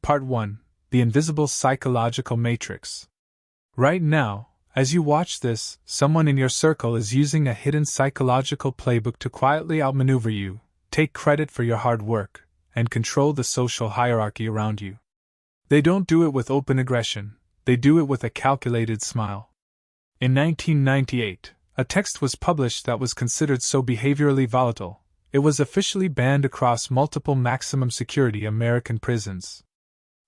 Part 1: The Invisible Psychological Matrix. Right now, as you watch this, someone in your circle is using a hidden psychological playbook to quietly outmaneuver you, take credit for your hard work, and control the social hierarchy around you. They don't do it with open aggression, they do it with a calculated smile. In 1998, a text was published that was considered so behaviorally volatile, it was officially banned across multiple maximum security American prisons.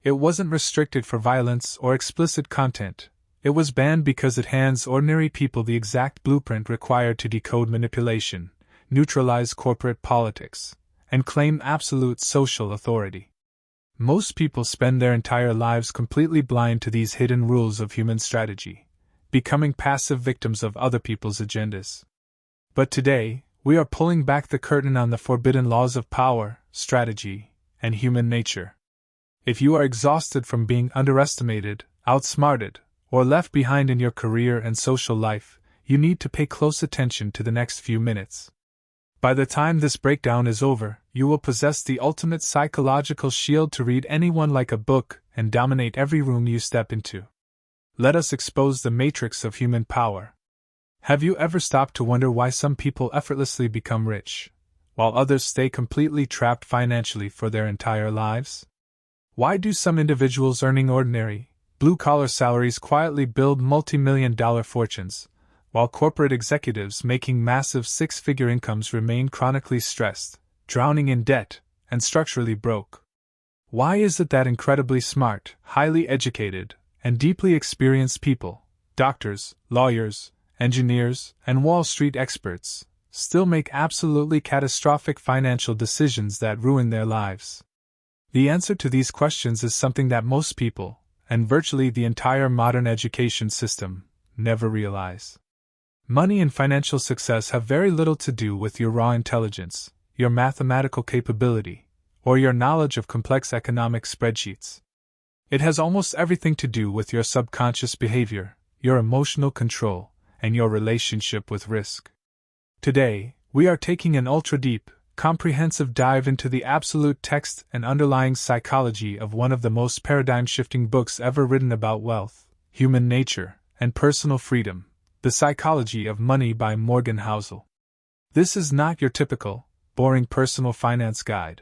It wasn't restricted for violence or explicit content, it was banned because it hands ordinary people the exact blueprint required to decode manipulation, neutralize corporate politics, and claim absolute social authority. Most people spend their entire lives completely blind to these hidden rules of human strategy, becoming passive victims of other people's agendas. But today, we are pulling back the curtain on the forbidden laws of power, strategy, and human nature. If you are exhausted from being underestimated, outsmarted, or left behind in your career and social life, you need to pay close attention to the next few minutes. By the time this breakdown is over, you will possess the ultimate psychological shield to read anyone like a book and dominate every room you step into. Let us expose the matrix of human power. Have you ever stopped to wonder why some people effortlessly become rich, while others stay completely trapped financially for their entire lives? Why do some individuals earning ordinary, blue-collar salaries quietly build multi-million-dollar fortunes, while corporate executives making massive six-figure incomes remain chronically stressed, drowning in debt, and structurally broke? Why is it that incredibly smart, highly educated, and deeply experienced people, doctors, lawyers, engineers, and Wall Street experts, still make absolutely catastrophic financial decisions that ruin their lives? The answer to these questions is something that most people, and virtually the entire modern education system, never realize. Money and financial success have very little to do with your raw intelligence, your mathematical capability, or your knowledge of complex economic spreadsheets. It has almost everything to do with your subconscious behavior, your emotional control, and your relationship with risk. Today, we are taking an ultra-deep, comprehensive dive into the absolute text and underlying psychology of one of the most paradigm-shifting books ever written about wealth, human nature, and personal freedom, The Psychology of Money by Morgan Housel. This is not your typical, boring personal finance guide.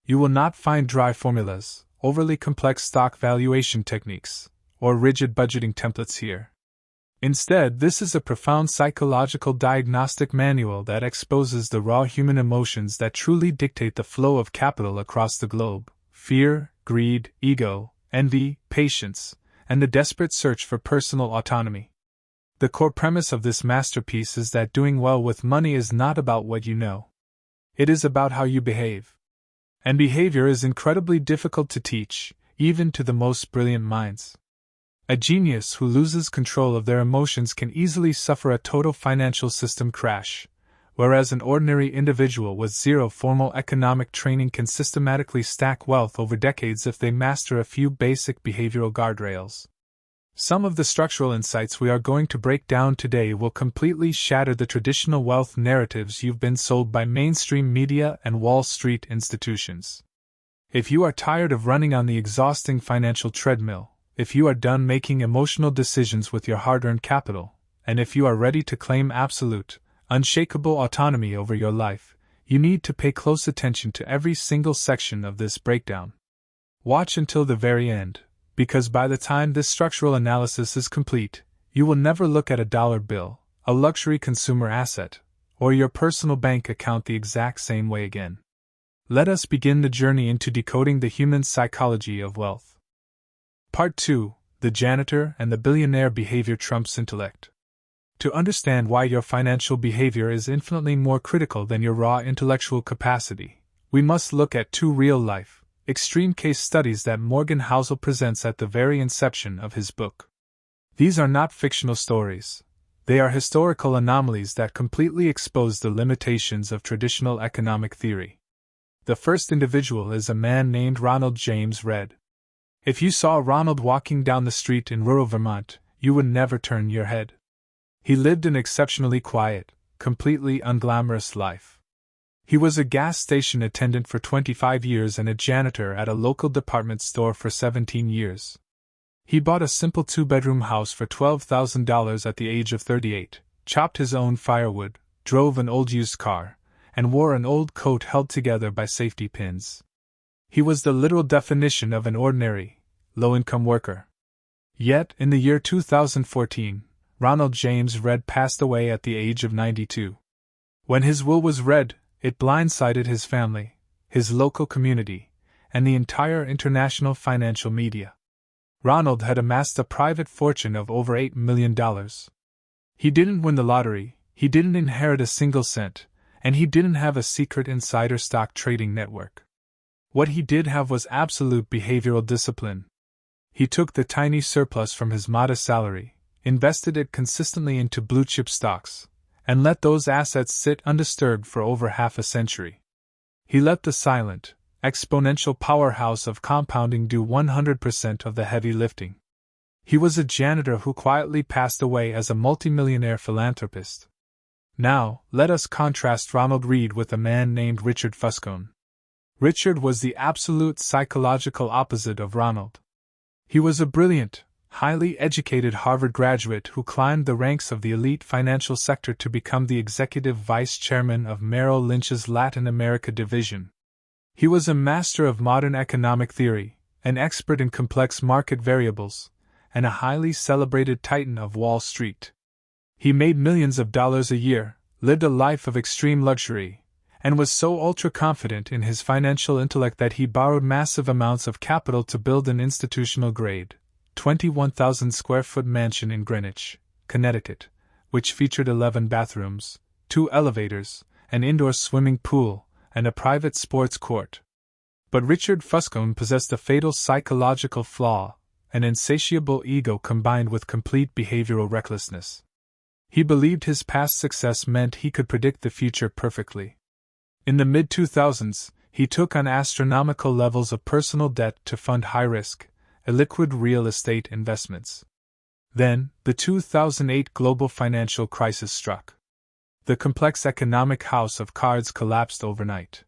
You will not find dry formulas, overly complex stock valuation techniques, or rigid budgeting templates here. Instead, this is a profound psychological diagnostic manual that exposes the raw human emotions that truly dictate the flow of capital across the globe: fear, greed, ego, envy, patience, and the desperate search for personal autonomy. The core premise of this masterpiece is that doing well with money is not about what you know. It is about how you behave. And behavior is incredibly difficult to teach, even to the most brilliant minds. A genius who loses control of their emotions can easily suffer a total financial system crash, whereas an ordinary individual with zero formal economic training can systematically stack wealth over decades if they master a few basic behavioral guardrails. Some of the structural insights we are going to break down today will completely shatter the traditional wealth narratives you've been sold by mainstream media and Wall Street institutions. If you are tired of running on the exhausting financial treadmill, if you are done making emotional decisions with your hard-earned capital, and if you are ready to claim absolute, unshakable autonomy over your life, you need to pay close attention to every single section of this breakdown. Watch until the very end, because by the time this structural analysis is complete, you will never look at a dollar bill, a luxury consumer asset, or your personal bank account the exact same way again. Let us begin the journey into decoding the human psychology of wealth. Part 2: The Janitor and the Billionaire Behavior Trumps Intellect. To understand why your financial behavior is infinitely more critical than your raw intellectual capacity, we must look at two real-life, extreme case studies that Morgan Housel presents at the very inception of his book. These are not fictional stories. They are historical anomalies that completely expose the limitations of traditional economic theory. The first individual is a man named Ronald James Redd. If you saw Ronald walking down the street in rural Vermont, you would never turn your head. He lived an exceptionally quiet, completely unglamorous life. He was a gas station attendant for 25 years and a janitor at a local department store for 17 years. He bought a simple 2-bedroom house for $12,000 at the age of 38, chopped his own firewood, drove an old used car, and wore an old coat held together by safety pins. He was the literal definition of an ordinary, low-income worker. Yet, in the year 2014, Ronald James Read passed away at the age of 92. When his will was read, it blindsided his family, his local community, and the entire international financial media. Ronald had amassed a private fortune of over $8 million. He didn't win the lottery, he didn't inherit a single cent, and he didn't have a secret insider stock trading network. What he did have was absolute behavioral discipline. He took the tiny surplus from his modest salary, invested it consistently into blue-chip stocks, and let those assets sit undisturbed for over half a century. He let the silent, exponential powerhouse of compounding do 100% of the heavy lifting. He was a janitor who quietly passed away as a multimillionaire philanthropist. Now, let us contrast Ronald Read with a man named Richard Fuscone. Richard was the absolute psychological opposite of Ronald. He was a brilliant, highly educated Harvard graduate who climbed the ranks of the elite financial sector to become the executive vice chairman of Merrill Lynch's Latin America division. He was a master of modern economic theory, an expert in complex market variables, and a highly celebrated titan of Wall Street. He made millions of dollars a year, lived a life of extreme luxury, and was so ultra-confident in his financial intellect that he borrowed massive amounts of capital to build an institutional-grade, 21,000-square-foot mansion in Greenwich, Connecticut, which featured 11 bathrooms, 2 elevators, an indoor swimming pool, and a private sports court. But Richard Fuscone possessed a fatal psychological flaw, an insatiable ego combined with complete behavioral recklessness. He believed his past success meant he could predict the future perfectly. In the mid-2000s, he took on astronomical levels of personal debt to fund high-risk, illiquid real estate investments. Then, the 2008 global financial crisis struck. The complex economic house of cards collapsed overnight.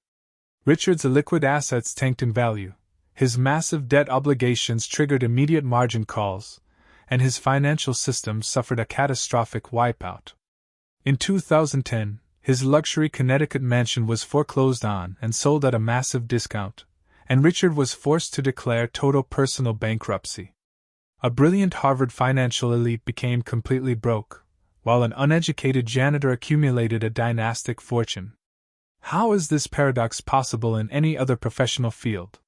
Richard's illiquid assets tanked in value, his massive debt obligations triggered immediate margin calls, and his financial system suffered a catastrophic wipeout. In 2010, his luxury Connecticut mansion was foreclosed on and sold at a massive discount, and Richard was forced to declare total personal bankruptcy. A brilliant Harvard financial elite became completely broke, while an uneducated janitor accumulated a dynastic fortune. How is this paradox possible in any other professional field?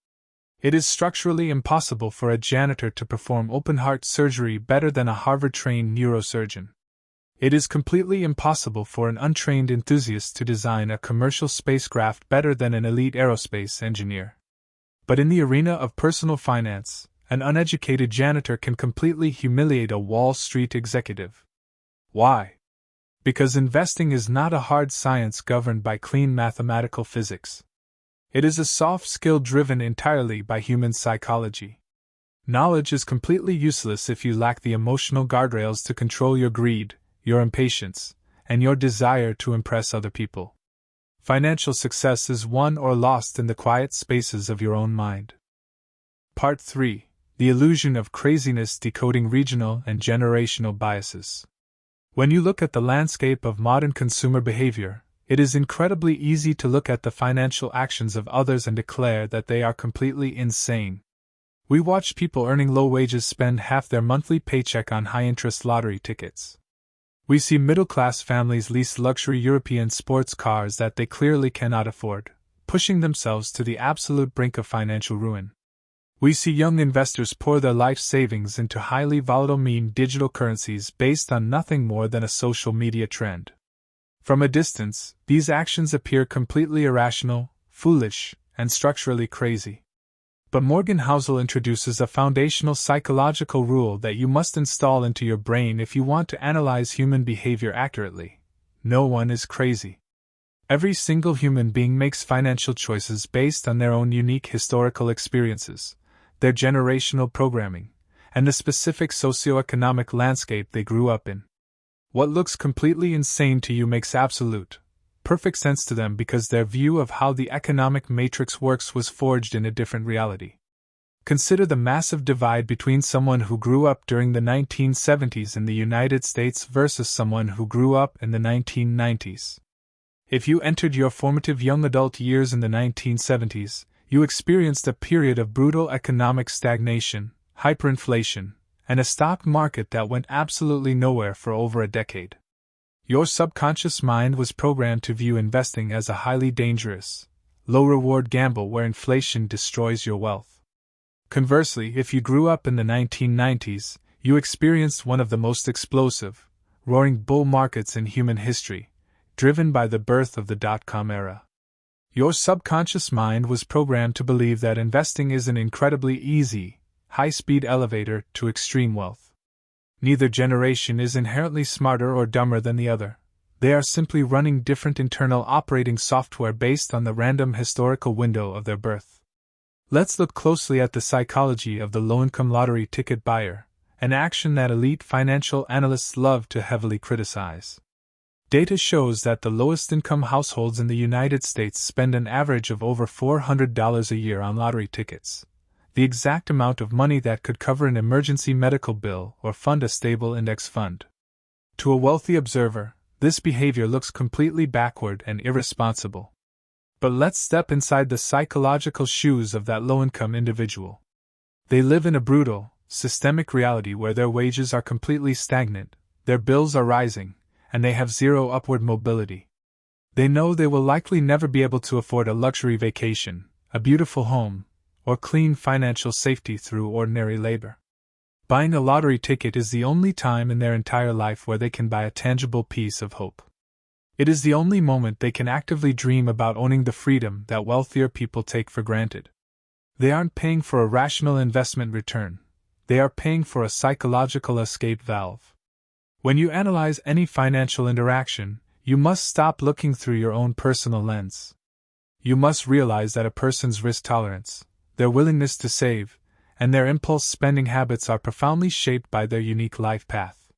It is structurally impossible for a janitor to perform open-heart surgery better than a Harvard-trained neurosurgeon. It is completely impossible for an untrained enthusiast to design a commercial spacecraft better than an elite aerospace engineer. But in the arena of personal finance, an uneducated janitor can completely humiliate a Wall Street executive. Why? Because investing is not a hard science governed by clean mathematical physics. It is a soft skill driven entirely by human psychology. Knowledge is completely useless if you lack the emotional guardrails to control your greed, your impatience, and your desire to impress other people. Financial success is won or lost in the quiet spaces of your own mind. Part 3. The Illusion of Craziness: Decoding Regional and Generational Biases. When you look at the landscape of modern consumer behavior, it is incredibly easy to look at the financial actions of others and declare that they are completely insane. We watch people earning low wages spend half their monthly paycheck on high-interest lottery tickets. We see middle-class families lease luxury European sports cars that they clearly cannot afford, pushing themselves to the absolute brink of financial ruin. We see young investors pour their life savings into highly volatile meme digital currencies based on nothing more than a social media trend. From a distance, these actions appear completely irrational, foolish, and structurally crazy. But Morgan Housel introduces a foundational psychological rule that you must install into your brain if you want to analyze human behavior accurately. No one is crazy. Every single human being makes financial choices based on their own unique historical experiences, their generational programming, and the specific socioeconomic landscape they grew up in. What looks completely insane to you makes absolute, perfect sense to them because their view of how the economic matrix works was forged in a different reality. Consider the massive divide between someone who grew up during the 1970s in the United States versus someone who grew up in the 1990s. If you entered your formative young adult years in the 1970s, you experienced a period of brutal economic stagnation, hyperinflation, and a stock market that went absolutely nowhere for over a decade. Your subconscious mind was programmed to view investing as a highly dangerous, low-reward gamble where inflation destroys your wealth. Conversely, if you grew up in the 1990s, you experienced one of the most explosive, roaring bull markets in human history, driven by the birth of the dot-com era. Your subconscious mind was programmed to believe that investing is an incredibly easy, high-speed elevator to extreme wealth. Neither generation is inherently smarter or dumber than the other. They are simply running different internal operating software based on the random historical window of their birth. Let's look closely at the psychology of the low-income lottery ticket buyer, an action that elite financial analysts love to heavily criticize. Data shows that the lowest-income households in the United States spend an average of over $400 a year on lottery tickets, the exact amount of money that could cover an emergency medical bill or fund a stable index fund. To a wealthy observer, this behavior looks completely backward and irresponsible. But let's step inside the psychological shoes of that low-income individual. They live in a brutal, systemic reality where their wages are completely stagnant, their bills are rising, and they have zero upward mobility. They know they will likely never be able to afford a luxury vacation, a beautiful home, or clean financial safety through ordinary labor. Buying a lottery ticket is the only time in their entire life where they can buy a tangible piece of hope. It is the only moment they can actively dream about owning the freedom that wealthier people take for granted. They aren't paying for a rational investment return. They are paying for a psychological escape valve. When you analyze any financial interaction, you must stop looking through your own personal lens. You must realize that a person's risk tolerance, their willingness to save, and their impulse spending habits are profoundly shaped by their unique life path.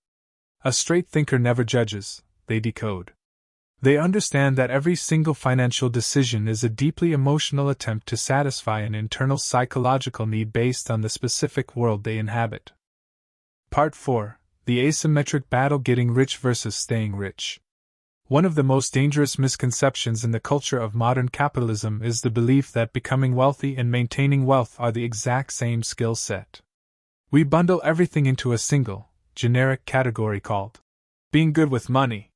A straight thinker never judges, they decode. They understand that every single financial decision is a deeply emotional attempt to satisfy an internal psychological need based on the specific world they inhabit. Part 4. The Asymmetric Battle: Getting Rich versus Staying Rich. One of the most dangerous misconceptions in the culture of modern capitalism is the belief that becoming wealthy and maintaining wealth are the exact same skill set. We bundle everything into a single, generic category called being good with money.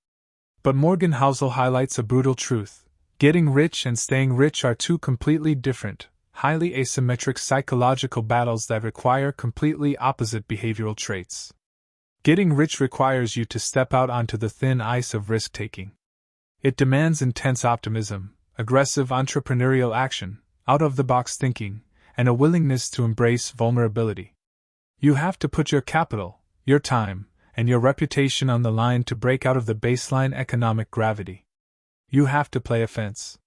But Morgan Housel highlights a brutal truth. Getting rich and staying rich are two completely different, highly asymmetric psychological battles that require completely opposite behavioral traits. Getting rich requires you to step out onto the thin ice of risk-taking. It demands intense optimism, aggressive entrepreneurial action, out-of-the-box thinking, and a willingness to embrace vulnerability. You have to put your capital, your time, and your reputation on the line to break out of the baseline economic gravity. You have to play offense.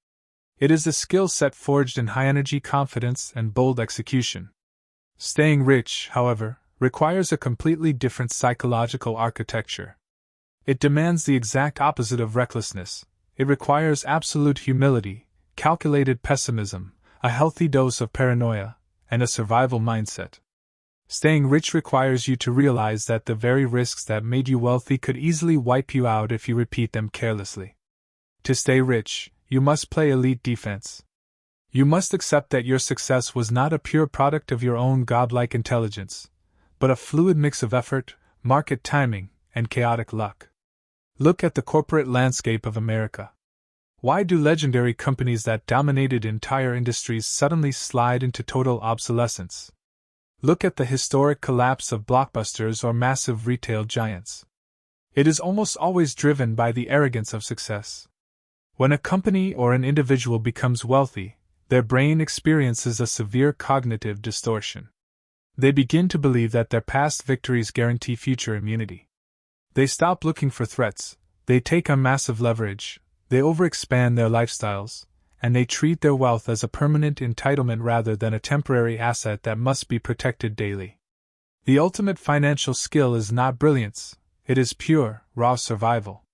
It is a skill set forged in high-energy confidence and bold execution. Staying rich, however, requires a completely different psychological architecture. It demands the exact opposite of recklessness. It requires absolute humility, calculated pessimism, a healthy dose of paranoia, and a survival mindset. Staying rich requires you to realize that the very risks that made you wealthy could easily wipe you out if you repeat them carelessly. To stay rich, you must play elite defense. You must accept that your success was not a pure product of your own godlike intelligence, but a fluid mix of effort, market timing, and chaotic luck. Look at the corporate landscape of America. Why do legendary companies that dominated entire industries suddenly slide into total obsolescence? Look at the historic collapse of blockbusters or massive retail giants. It is almost always driven by the arrogance of success. When a company or an individual becomes wealthy, their brain experiences a severe cognitive distortion. They begin to believe that their past victories guarantee future immunity. They stop looking for threats, they take on massive leverage, they overexpand their lifestyles, and they treat their wealth as a permanent entitlement rather than a temporary asset that must be protected daily. The ultimate financial skill is not brilliance, it is pure, raw survival.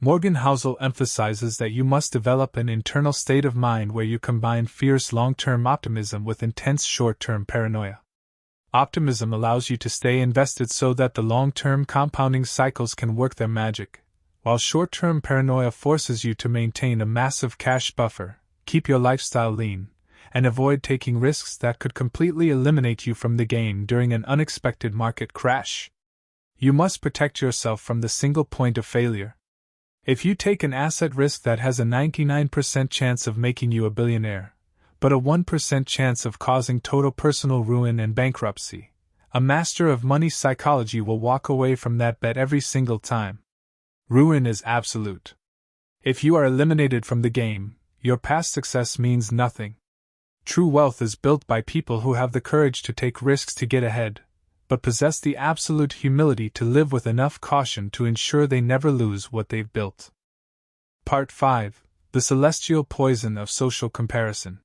Morgan Housel emphasizes that you must develop an internal state of mind where you combine fierce long-term optimism with intense short-term paranoia. Optimism allows you to stay invested so that the long-term compounding cycles can work their magic, while short-term paranoia forces you to maintain a massive cash buffer, keep your lifestyle lean, and avoid taking risks that could completely eliminate you from the game during an unexpected market crash. You must protect yourself from the single point of failure. If you take an asset risk that has a 99% chance of making you a billionaire, but a 1% chance of causing total personal ruin and bankruptcy, a master of money psychology will walk away from that bet every single time. Ruin is absolute. If you are eliminated from the game, your past success means nothing. True wealth is built by people who have the courage to take risks to get ahead, but possess the absolute humility to live with enough caution to ensure they never lose what they've built. Part 5. The Celestial Poison of Social Comparison.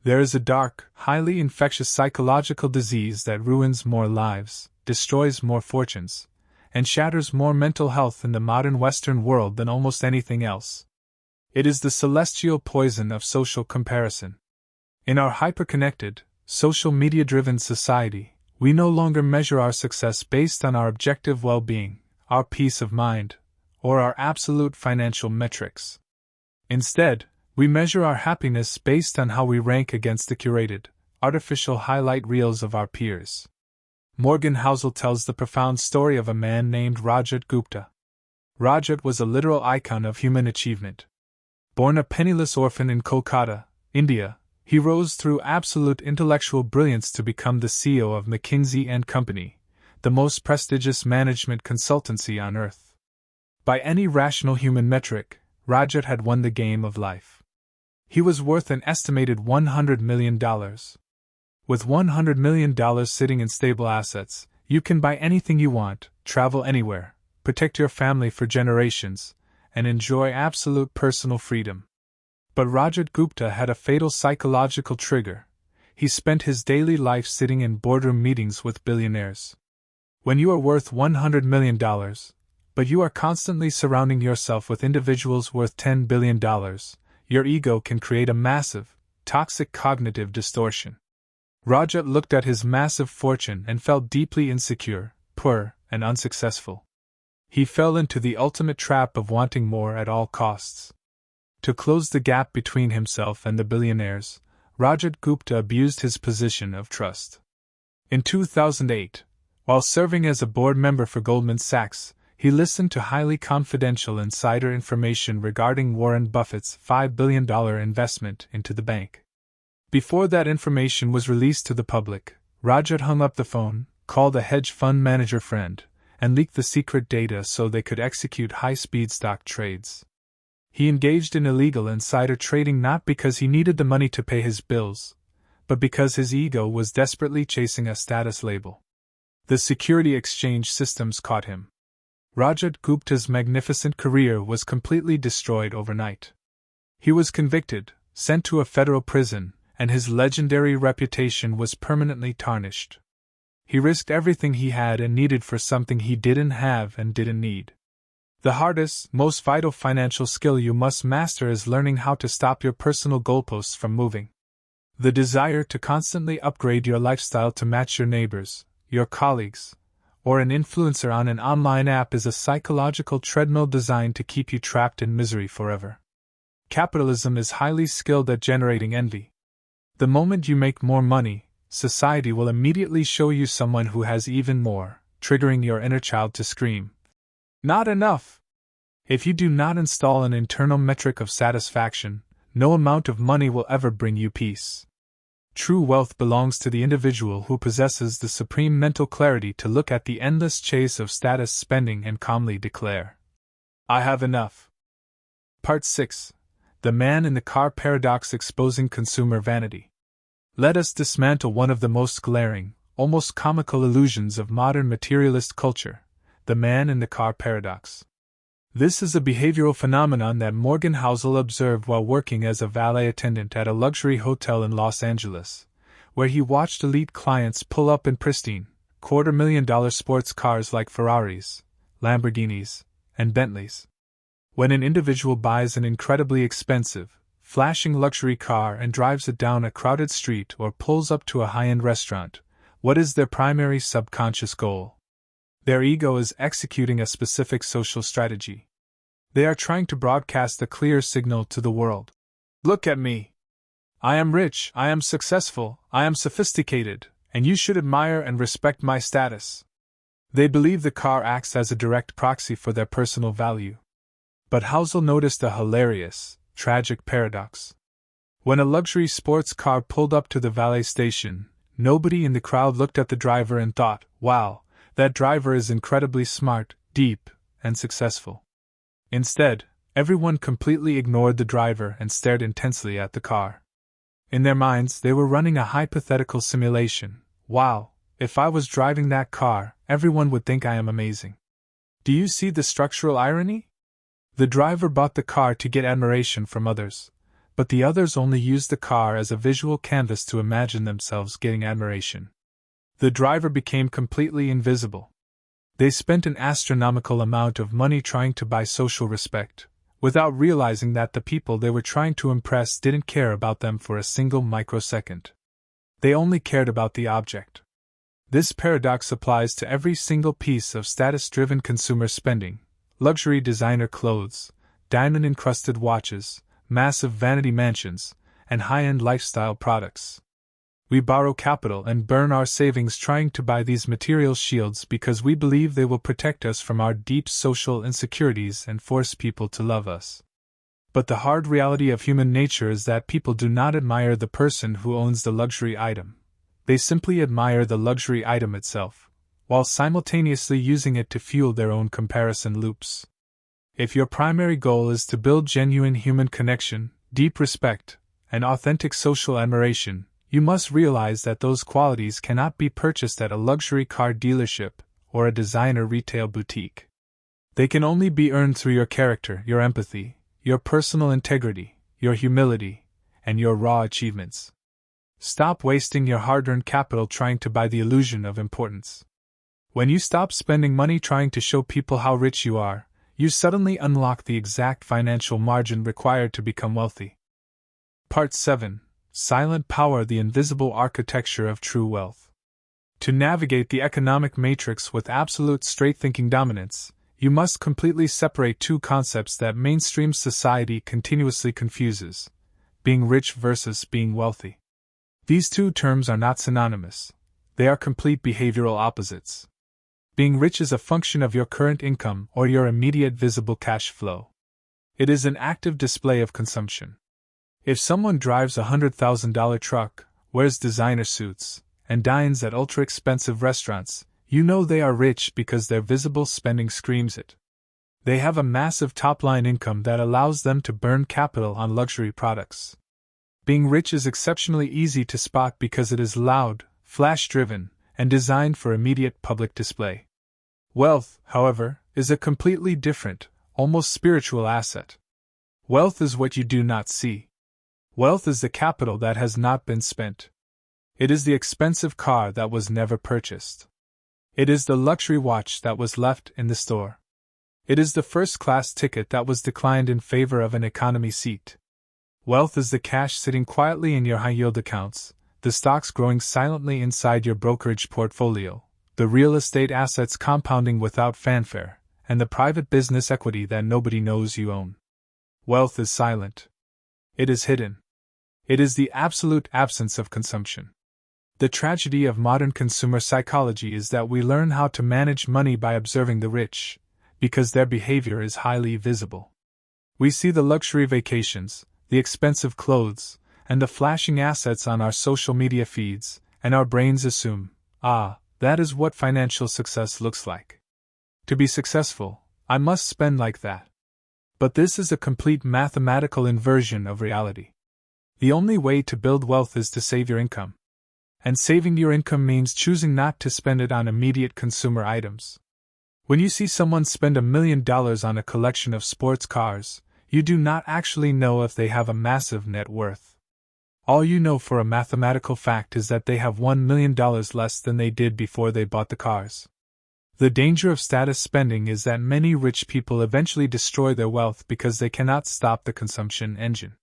There is a dark, highly infectious psychological disease that ruins more lives, destroys more fortunes, and shatters more mental health in the modern Western world than almost anything else. It is the celestial poison of social comparison. In our hyper-connected, social media-driven society, we no longer measure our success based on our objective well-being, our peace of mind, or our absolute financial metrics. Instead, we measure our happiness based on how we rank against the curated, artificial highlight reels of our peers. Morgan Housel tells the profound story of a man named Rajat Gupta. Rajat was a literal icon of human achievement. Born a penniless orphan in Kolkata, India, he rose through absolute intellectual brilliance to become the CEO of McKinsey & Company, the most prestigious management consultancy on earth. By any rational human metric, Rajat had won the game of life. He was worth an estimated $100 million. With $100 million sitting in stable assets, you can buy anything you want, travel anywhere, protect your family for generations, and enjoy absolute personal freedom. But Rajat Gupta had a fatal psychological trigger. He spent his daily life sitting in boardroom meetings with billionaires. When you are worth $100 million, but you are constantly surrounding yourself with individuals worth $10 billion, your ego can create a massive, toxic cognitive distortion. Rajat looked at his massive fortune and felt deeply insecure, poor, and unsuccessful. He fell into the ultimate trap of wanting more at all costs. To close the gap between himself and the billionaires, Rajat Gupta abused his position of trust. In 2008, while serving as a board member for Goldman Sachs, he listened to highly confidential insider information regarding Warren Buffett's $5 billion investment into the bank. Before that information was released to the public, Rajat hung up the phone, called a hedge fund manager friend, and leaked the secret data so they could execute high-speed stock trades. He engaged in illegal insider trading not because he needed the money to pay his bills, but because his ego was desperately chasing a status label. The security exchange systems caught him. Rajat Gupta's magnificent career was completely destroyed overnight. He was convicted, sent to a federal prison, and his legendary reputation was permanently tarnished. He risked everything he had and needed for something he didn't have and didn't need. The hardest, most vital financial skill you must master is learning how to stop your personal goalposts from moving. The desire to constantly upgrade your lifestyle to match your neighbors, your colleagues, or an influencer on an online app is a psychological treadmill designed to keep you trapped in misery forever. Capitalism is highly skilled at generating envy. The moment you make more money, society will immediately show you someone who has even more, triggering your inner child to scream, "Not enough!" If you do not install an internal metric of satisfaction, no amount of money will ever bring you peace. True wealth belongs to the individual who possesses the supreme mental clarity to look at the endless chase of status spending and calmly declare, "I have enough." Part 6. The Man in the Car Paradox Exposing Consumer Vanity. Let us dismantle one of the most glaring, almost comical illusions of modern materialist culture, the man in the car paradox. This is a behavioral phenomenon that Morgan Housel observed while working as a valet attendant at a luxury hotel in Los Angeles, where he watched elite clients pull up in pristine, $250,000 sports cars like Ferraris, Lamborghinis, and Bentleys. When an individual buys an incredibly expensive, flashing luxury car and drives it down a crowded street or pulls up to a high-end restaurant, what is their primary subconscious goal? Their ego is executing a specific social strategy. They are trying to broadcast a clear signal to the world. Look at me. I am rich, I am successful, I am sophisticated, and you should admire and respect my status. They believe the car acts as a direct proxy for their personal value. But Housel noticed a hilarious, tragic paradox. When a luxury sports car pulled up to the valet station, nobody in the crowd looked at the driver and thought, wow, that driver is incredibly smart, deep, and successful. Instead, everyone completely ignored the driver and stared intensely at the car. In their minds, they were running a hypothetical simulation. Wow, if I was driving that car, everyone would think I am amazing. Do you see the structural irony? The driver bought the car to get admiration from others, but the others only used the car as a visual canvas to imagine themselves getting admiration. The driver became completely invisible. They spent an astronomical amount of money trying to buy social respect, without realizing that the people they were trying to impress didn't care about them for a single microsecond. They only cared about the object. This paradox applies to every single piece of status-driven consumer spending: luxury designer clothes, diamond-encrusted watches, massive vanity mansions, and high-end lifestyle products. We borrow capital and burn our savings trying to buy these material shields because we believe they will protect us from our deep social insecurities and force people to love us. But the hard reality of human nature is that people do not admire the person who owns the luxury item. They simply admire the luxury item itself, while simultaneously using it to fuel their own comparison loops. If your primary goal is to build genuine human connection, deep respect, and authentic social admiration, you must realize that those qualities cannot be purchased at a luxury car dealership or a designer retail boutique. They can only be earned through your character, your empathy, your personal integrity, your humility, and your raw achievements. Stop wasting your hard-earned capital trying to buy the illusion of importance. When you stop spending money trying to show people how rich you are, you suddenly unlock the exact financial margin required to become wealthy. Part 7. Silent Power: The Invisible Architecture of True Wealth. To navigate the economic matrix with absolute straight-thinking dominance, you must completely separate two concepts that mainstream society continuously confuses: being rich versus being wealthy. These two terms are not synonymous. They are complete behavioral opposites. Being rich is a function of your current income or your immediate visible cash flow. It is an active display of consumption. If someone drives a $100,000 truck, wears designer suits, and dines at ultra-expensive restaurants, you know they are rich because their visible spending screams it. They have a massive top-line income that allows them to burn capital on luxury products. Being rich is exceptionally easy to spot because it is loud, flash-driven, and designed for immediate public display. Wealth, however, is a completely different, almost spiritual asset. Wealth is what you do not see. Wealth is the capital that has not been spent. It is the expensive car that was never purchased. It is the luxury watch that was left in the store. It is the first-class ticket that was declined in favor of an economy seat. Wealth is the cash sitting quietly in your high-yield accounts, the stocks growing silently inside your brokerage portfolio, the real estate assets compounding without fanfare, and the private business equity that nobody knows you own. Wealth is silent. It is hidden. It is the absolute absence of consumption. The tragedy of modern consumer psychology is that we learn how to manage money by observing the rich, because their behavior is highly visible. We see the luxury vacations, the expensive clothes, and the flashing assets on our social media feeds, and our brains assume, that is what financial success looks like. To be successful, I must spend like that. But this is a complete mathematical inversion of reality. The only way to build wealth is to save your income. And saving your income means choosing not to spend it on immediate consumer items. When you see someone spend $1 million on a collection of sports cars, you do not actually know if they have a massive net worth. All you know for a mathematical fact is that they have $1 million less than they did before they bought the cars. The danger of status spending is that many rich people eventually destroy their wealth because they cannot stop the consumption engine.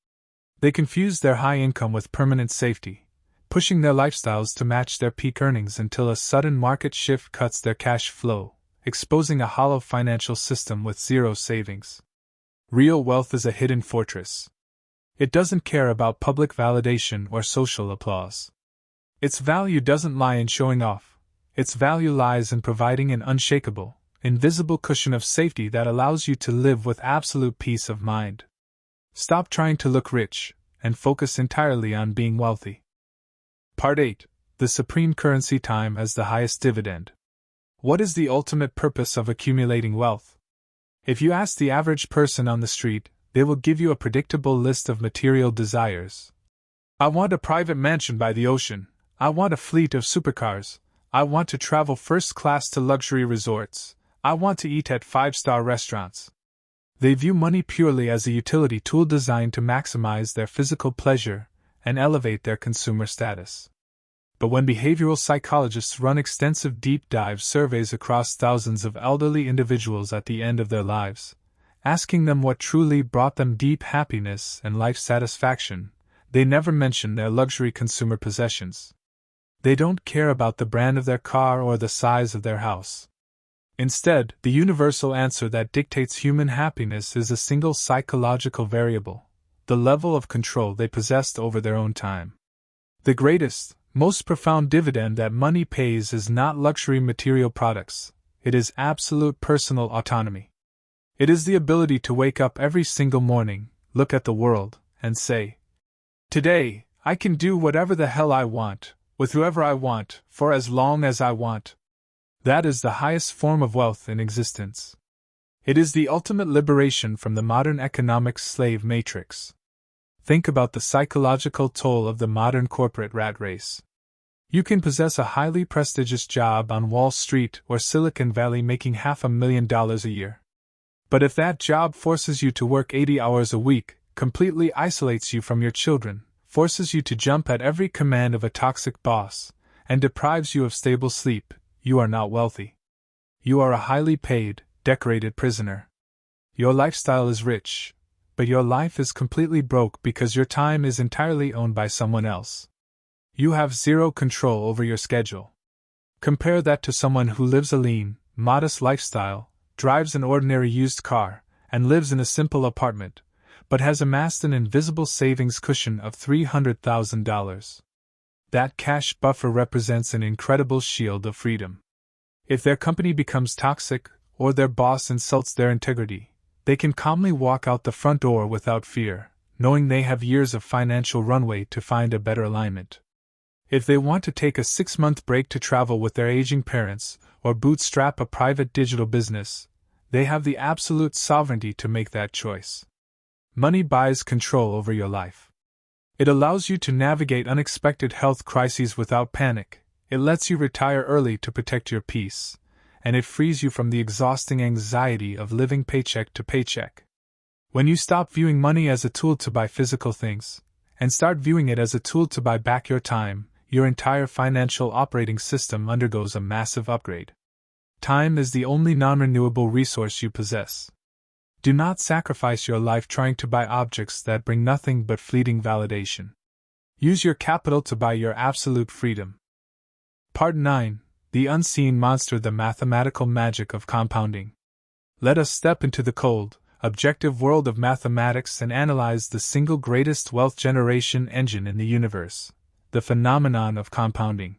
They confuse their high income with permanent safety, pushing their lifestyles to match their peak earnings until a sudden market shift cuts their cash flow, exposing a hollow financial system with zero savings. Real wealth is a hidden fortress. It doesn't care about public validation or social applause. Its value doesn't lie in showing off. Its value lies in providing an unshakable, invisible cushion of safety that allows you to live with absolute peace of mind. Stop trying to look rich, and focus entirely on being wealthy. Part 8. The Supreme Currency: Time as the Highest Dividend. What is the ultimate purpose of accumulating wealth? If you ask the average person on the street, they will give you a predictable list of material desires. I want a private mansion by the ocean. I want a fleet of supercars. I want to travel first class to luxury resorts. I want to eat at 5-star restaurants. They view money purely as a utility tool designed to maximize their physical pleasure and elevate their consumer status. But when behavioral psychologists run extensive deep dive surveys across thousands of elderly individuals at the end of their lives, asking them what truly brought them deep happiness and life satisfaction, they never mention their luxury consumer possessions. They don't care about the brand of their car or the size of their house. Instead, the universal answer that dictates human happiness is a single psychological variable: the level of control they possessed over their own time. The greatest, most profound dividend that money pays is not luxury material products, it is absolute personal autonomy. It is the ability to wake up every single morning, look at the world, and say, "Today, I can do whatever the hell I want, with whoever I want, for as long as I want." That is the highest form of wealth in existence. It is the ultimate liberation from the modern economic slave matrix. Think about the psychological toll of the modern corporate rat race. You can possess a highly prestigious job on Wall Street or Silicon Valley making $500,000 a year. But if that job forces you to work 80 hours a week, completely isolates you from your children, forces you to jump at every command of a toxic boss, and deprives you of stable sleep, you are not wealthy. You are a highly paid, decorated prisoner. Your lifestyle is rich, but your life is completely broke because your time is entirely owned by someone else. You have zero control over your schedule. Compare that to someone who lives a lean, modest lifestyle, drives an ordinary used car, and lives in a simple apartment, but has amassed an invisible savings cushion of $300,000. That cash buffer represents an incredible shield of freedom. If their company becomes toxic, or their boss insults their integrity, they can calmly walk out the front door without fear, knowing they have years of financial runway to find a better alignment. If they want to take a 6-month break to travel with their aging parents, or bootstrap a private digital business, they have the absolute sovereignty to make that choice. Money buys control over your life. It allows you to navigate unexpected health crises without panic, it lets you retire early to protect your peace, and it frees you from the exhausting anxiety of living paycheck to paycheck. When you stop viewing money as a tool to buy physical things, and start viewing it as a tool to buy back your time, your entire financial operating system undergoes a massive upgrade. Time is the only non-renewable resource you possess. Do not sacrifice your life trying to buy objects that bring nothing but fleeting validation. Use your capital to buy your absolute freedom. Part 9. The Unseen Monster: The Mathematical Magic of Compounding. Let us step into the cold, objective world of mathematics and analyze the single greatest wealth generation engine in the universe: the phenomenon of compounding.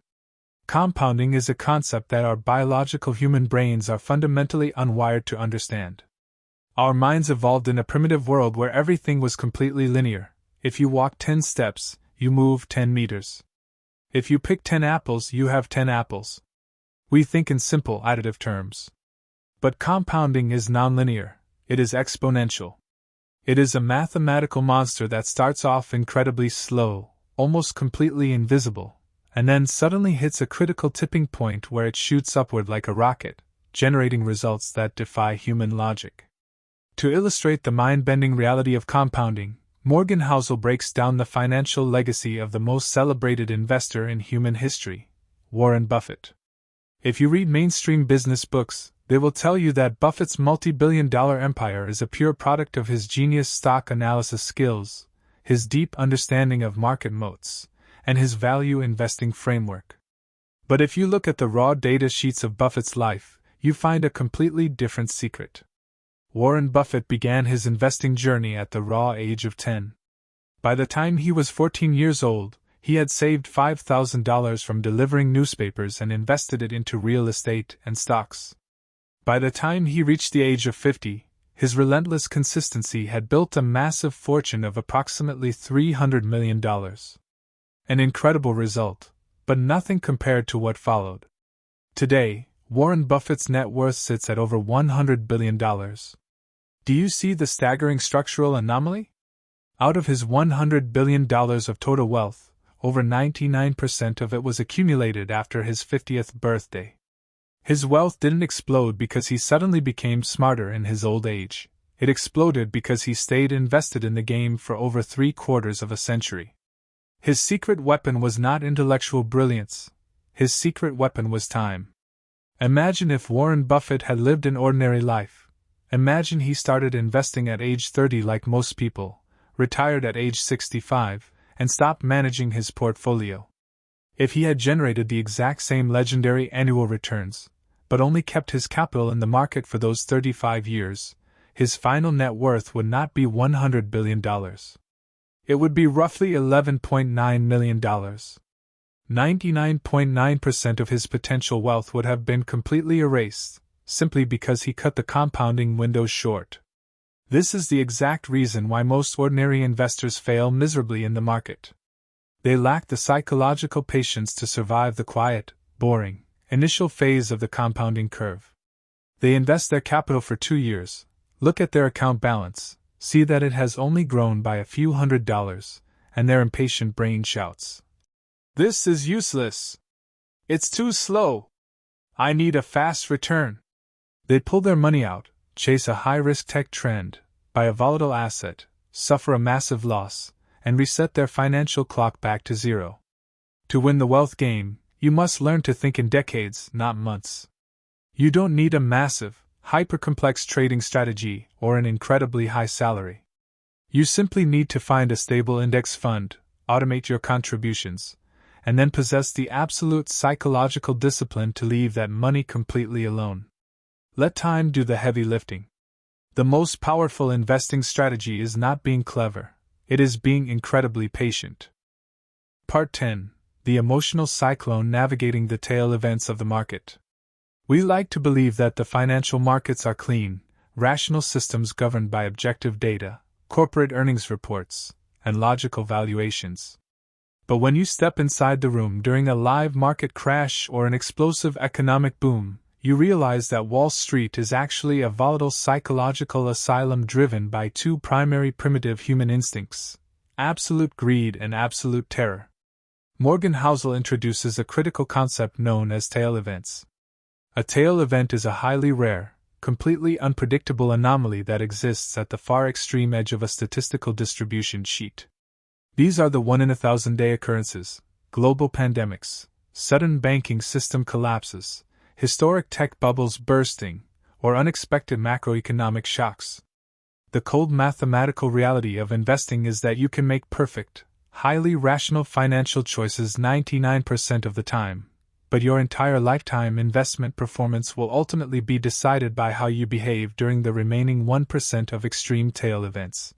Compounding is a concept that our biological human brains are fundamentally unwired to understand. Our minds evolved in a primitive world where everything was completely linear. If you walk 10 steps, you move 10 meters. If you pick 10 apples, you have 10 apples. We think in simple additive terms. But compounding is nonlinear, it is exponential. It is a mathematical monster that starts off incredibly slow, almost completely invisible, and then suddenly hits a critical tipping point where it shoots upward like a rocket, generating results that defy human logic. To illustrate the mind-bending reality of compounding, Morgan Housel breaks down the financial legacy of the most celebrated investor in human history, Warren Buffett. If you read mainstream business books, they will tell you that Buffett's multi-billion-dollar empire is a pure product of his genius stock analysis skills, his deep understanding of market moats, and his value investing framework. But if you look at the raw data sheets of Buffett's life, you find a completely different secret. Warren Buffett began his investing journey at the raw age of 10. By the time he was 14 years old, he had saved $5,000 from delivering newspapers and invested it into real estate and stocks. By the time he reached the age of 50, his relentless consistency had built a massive fortune of approximately $300 million. An incredible result, but nothing compared to what followed. Today, Warren Buffett's net worth sits at over $100 billion. Do you see the staggering structural anomaly? Out of his $100 billion of total wealth, over 99% of it was accumulated after his 50th birthday. His wealth didn't explode because he suddenly became smarter in his old age. It exploded because he stayed invested in the game for over 3/4 of a century. His secret weapon was not intellectual brilliance. His secret weapon was time. Imagine if Warren Buffett had lived an ordinary life. Imagine he started investing at age 30 like most people, retired at age 65, and stopped managing his portfolio. If he had generated the exact same legendary annual returns, but only kept his capital in the market for those 35 years, his final net worth would not be $100 billion. It would be roughly $11.9 million. 99.9% of his potential wealth would have been completely erased, simply because he cut the compounding window short. This is the exact reason why most ordinary investors fail miserably in the market. They lack the psychological patience to survive the quiet, boring, initial phase of the compounding curve. They invest their capital for 2 years, look at their account balance, see that it has only grown by a few $100s, and their impatient brain shouts, "This is useless! It's too slow! I need a fast return!" They pull their money out, chase a high-risk tech trend, buy a volatile asset, suffer a massive loss, and reset their financial clock back to zero. To win the wealth game, you must learn to think in decades, not months. You don't need a massive, hyper-complex trading strategy or an incredibly high salary. You simply need to find a stable index fund, automate your contributions, and then possess the absolute psychological discipline to leave that money completely alone. Let time do the heavy lifting. The most powerful investing strategy is not being clever, it is being incredibly patient. Part 10. The emotional cyclone navigating the tail events of the market. We like to believe that the financial markets are clean, rational systems governed by objective data, corporate earnings reports, and logical valuations. But when you step inside the room during a live market crash or an explosive economic boom, you realize that Wall Street is actually a volatile psychological asylum driven by two primary primitive human instincts: absolute greed and absolute terror. Morgan Housel introduces a critical concept known as tail events. A tail event is a highly rare, completely unpredictable anomaly that exists at the far extreme edge of a statistical distribution sheet. These are the 1-in-1,000-day occurrences: global pandemics, sudden banking system collapses, historic tech bubbles bursting, or unexpected macroeconomic shocks. The cold mathematical reality of investing is that you can make perfect, highly rational financial choices 99% of the time, but your entire lifetime investment performance will ultimately be decided by how you behave during the remaining 1% of extreme tail events.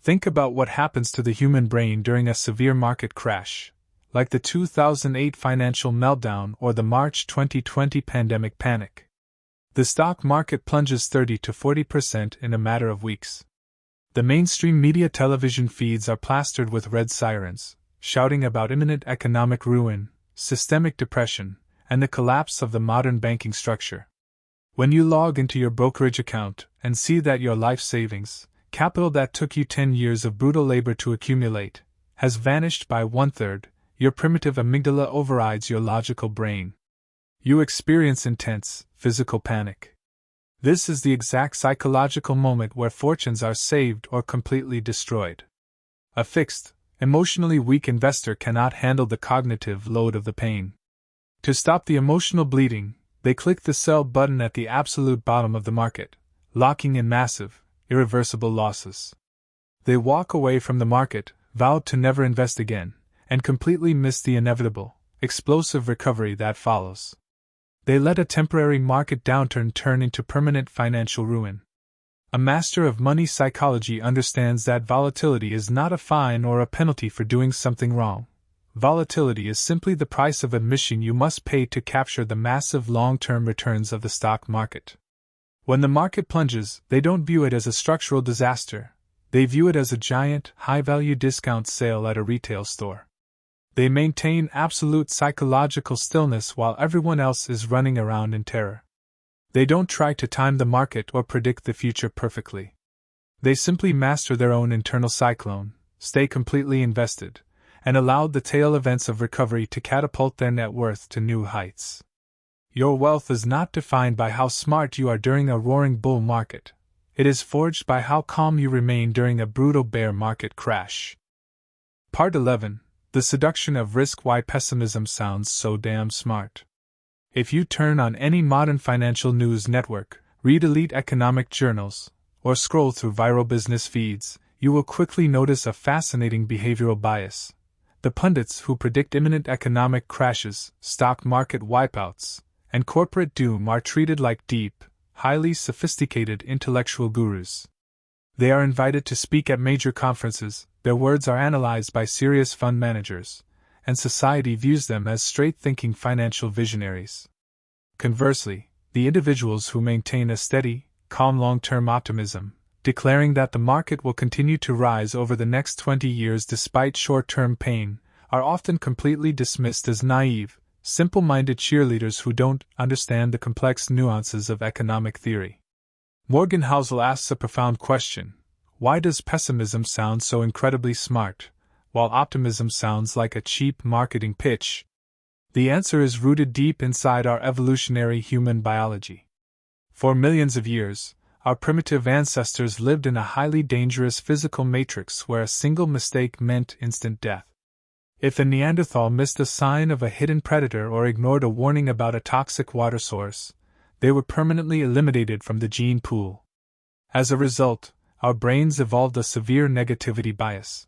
Think about what happens to the human brain during a severe market crash, like the 2008 financial meltdown or the March 2020 pandemic panic. The stock market plunges 30 to 40% in a matter of weeks. The mainstream media television feeds are plastered with red sirens, shouting about imminent economic ruin, systemic depression, and the collapse of the modern banking structure. When you log into your brokerage account and see that your life savings, capital that took you 10 years of brutal labor to accumulate, has vanished by 1/3, your primitive amygdala overrides your logical brain. You experience intense, physical panic. This is the exact psychological moment where fortunes are saved or completely destroyed. A fixed, emotionally weak investor cannot handle the cognitive load of the pain. To stop the emotional bleeding, They click the sell button at the absolute bottom of the market, locking in massive, irreversible losses. They walk away from the market, vowed to never invest again, and completely miss the inevitable, explosive recovery that follows. They let a temporary market downturn turn into permanent financial ruin. A master of money psychology understands that volatility is not a fine or a penalty for doing something wrong. Volatility is simply the price of admission you must pay to capture the massive long-term returns of the stock market. When the market plunges, they don't view it as a structural disaster. They view it as a giant, high-value discount sale at a retail store. They maintain absolute psychological stillness while everyone else is running around in terror. They don't try to time the market or predict the future perfectly. They simply master their own internal cyclone, stay completely invested, and allow the tail events of recovery to catapult their net worth to new heights. Your wealth is not defined by how smart you are during a roaring bull market. It is forged by how calm you remain during a brutal bear market crash. Part 11. The Seduction of Risk: Why Pessimism Sounds So Damn Smart. If you turn on any modern financial news network, read elite economic journals, or scroll through viral business feeds, you will quickly notice a fascinating behavioral bias. The pundits who predict imminent economic crashes, stock market wipeouts, and corporate doom are treated like deep, highly sophisticated intellectual gurus. They are invited to speak at major conferences, their words are analyzed by serious fund managers, and society views them as straight-thinking financial visionaries. Conversely, the individuals who maintain a steady, calm long-term optimism, declaring that the market will continue to rise over the next 20 years despite short-term pain, are often completely dismissed as naive, simple-minded cheerleaders who don't understand the complex nuances of economic theory. Morgan Housel asks a profound question: why does pessimism sound so incredibly smart, while optimism sounds like a cheap marketing pitch? The answer is rooted deep inside our evolutionary human biology. For millions of years, our primitive ancestors lived in a highly dangerous physical matrix where a single mistake meant instant death. If a Neanderthal missed a sign of a hidden predator or ignored a warning about a toxic water source, they were permanently eliminated from the gene pool. As a result, our brains evolved a severe negativity bias.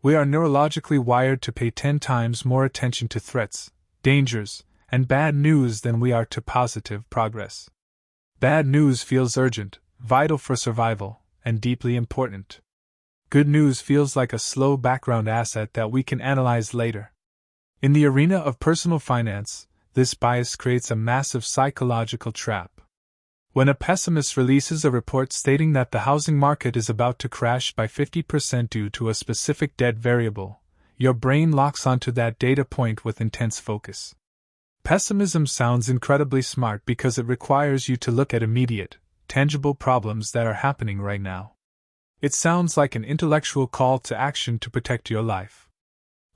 We are neurologically wired to pay 10 times more attention to threats, dangers, and bad news than we are to positive progress. Bad news feels urgent, vital for survival, and deeply important. Good news feels like a slow background asset that we can analyze later. In the arena of personal finance, this bias creates a massive psychological trap. When a pessimist releases a report stating that the housing market is about to crash by 50% due to a specific debt variable, your brain locks onto that data point with intense focus. Pessimism sounds incredibly smart because it requires you to look at immediate, tangible problems that are happening right now. It sounds like an intellectual call to action to protect your life.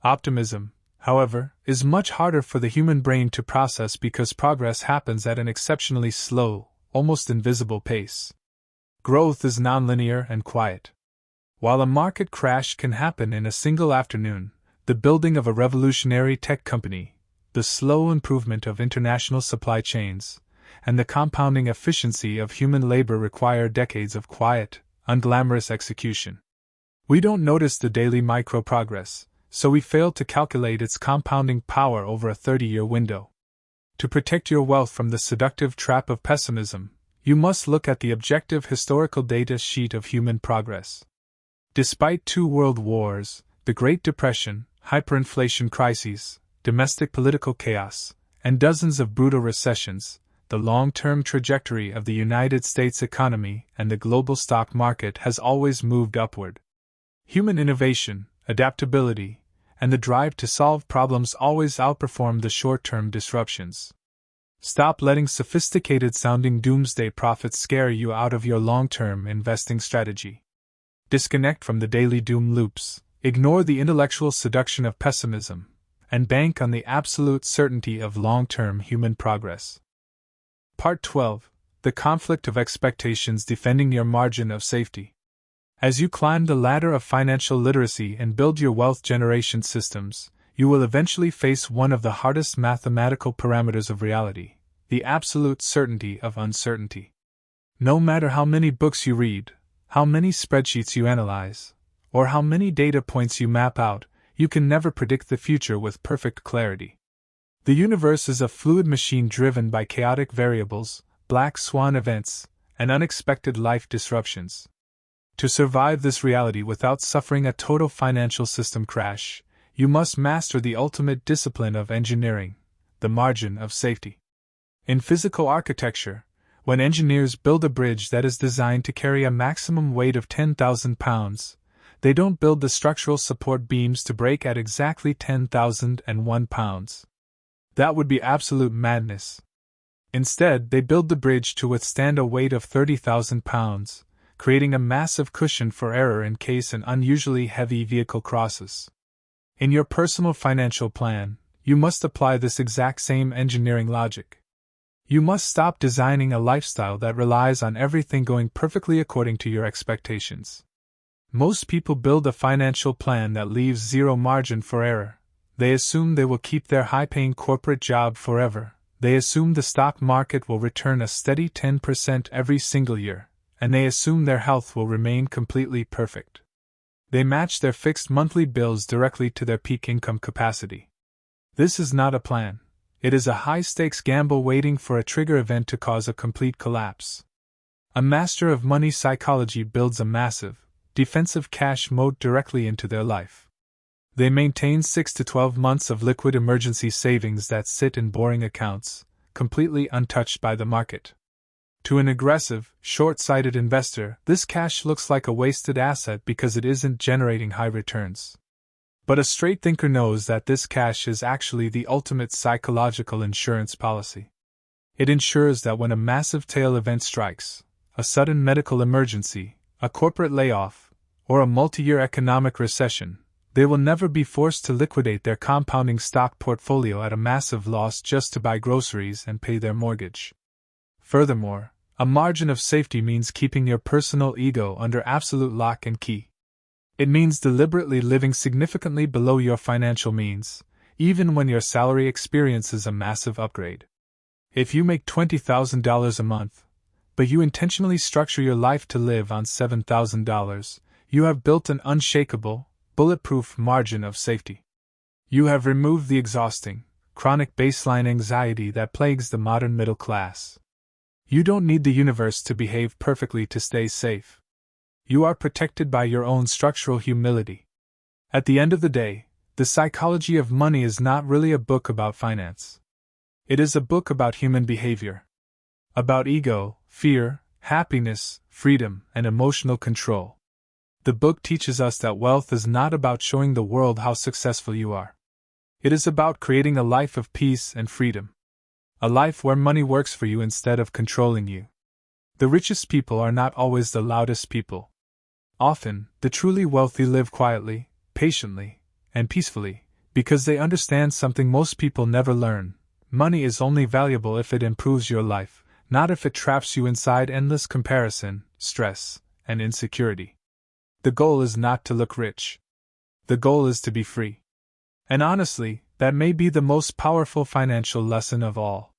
Optimism, however, is much harder for the human brain to process because progress happens at an exceptionally slow, almost invisible pace. Growth is nonlinear and quiet. While a market crash can happen in a single afternoon, the building of a revolutionary tech company, the slow improvement of international supply chains, and the compounding efficiency of human labor require decades of quiet, unglamorous execution. We don't notice the daily micro-progress, so we fail to calculate its compounding power over a 30-year window. To protect your wealth from the seductive trap of pessimism, you must look at the objective historical data sheet of human progress. Despite 2 world wars, the Great Depression, hyperinflation crises, domestic political chaos, and dozens of brutal recessions, the long-term trajectory of the United States economy and the global stock market has always moved upward. Human innovation, adaptability, and the drive to solve problems always outperform the short-term disruptions. Stop letting sophisticated-sounding doomsday prophets scare you out of your long-term investing strategy. Disconnect from the daily doom loops, ignore the intellectual seduction of pessimism, and bank on the absolute certainty of long-term human progress. Part 12. The Conflict of Expectations: Defending Your Margin of Safety. As you climb the ladder of financial literacy and build your wealth generation systems, you will eventually face one of the hardest mathematical parameters of reality: the absolute certainty of uncertainty. No matter how many books you read, how many spreadsheets you analyze, or how many data points you map out, you can never predict the future with perfect clarity. The universe is a fluid machine driven by chaotic variables, black swan events, and unexpected life disruptions. To survive this reality without suffering a total financial system crash, you must master the ultimate discipline of engineering, the margin of safety. In physical architecture, when engineers build a bridge that is designed to carry a maximum weight of 10,000 pounds, they don't build the structural support beams to break at exactly 10,001 pounds. That would be absolute madness. Instead, they build the bridge to withstand a weight of 30,000 pounds, creating a massive cushion for error in case an unusually heavy vehicle crosses. In your personal financial plan, you must apply this exact same engineering logic. You must stop designing a lifestyle that relies on everything going perfectly according to your expectations. Most people build a financial plan that leaves zero margin for error. They assume they will keep their high-paying corporate job forever. They assume the stock market will return a steady 10% every single year, and they assume their health will remain completely perfect. They match their fixed monthly bills directly to their peak income capacity. This is not a plan. It is a high-stakes gamble waiting for a trigger event to cause a complete collapse. A master of money psychology builds a massive, defensive cash moat directly into their life. They maintain 6 to 12 months of liquid emergency savings that sit in boring accounts, completely untouched by the market. To an aggressive, short-sighted investor, this cash looks like a wasted asset because it isn't generating high returns. But a straight thinker knows that this cash is actually the ultimate psychological insurance policy. It ensures that when a massive tail event strikes, a sudden medical emergency, a corporate layoff, or a multi-year economic recession, they will never be forced to liquidate their compounding stock portfolio at a massive loss just to buy groceries and pay their mortgage. Furthermore, a margin of safety means keeping your personal ego under absolute lock and key. It means deliberately living significantly below your financial means, even when your salary experiences a massive upgrade. If you make $20,000 a month, but you intentionally structure your life to live on $7,000, you have built an unshakable, bulletproof margin of safety. You have removed the exhausting, chronic baseline anxiety that plagues the modern middle class. You don't need the universe to behave perfectly to stay safe. You are protected by your own structural humility. At the end of the day, The Psychology of Money is not really a book about finance. It is a book about human behavior. About ego, fear, happiness, freedom, and emotional control. The book teaches us that wealth is not about showing the world how successful you are. It is about creating a life of peace and freedom. A life where money works for you instead of controlling you. The richest people are not always the loudest people. Often, the truly wealthy live quietly, patiently, and peacefully, because they understand something most people never learn. Money is only valuable if it improves your life, not if it traps you inside endless comparison, stress, and insecurity. The goal is not to look rich. The goal is to be free. And honestly, that may be the most powerful financial lesson of all.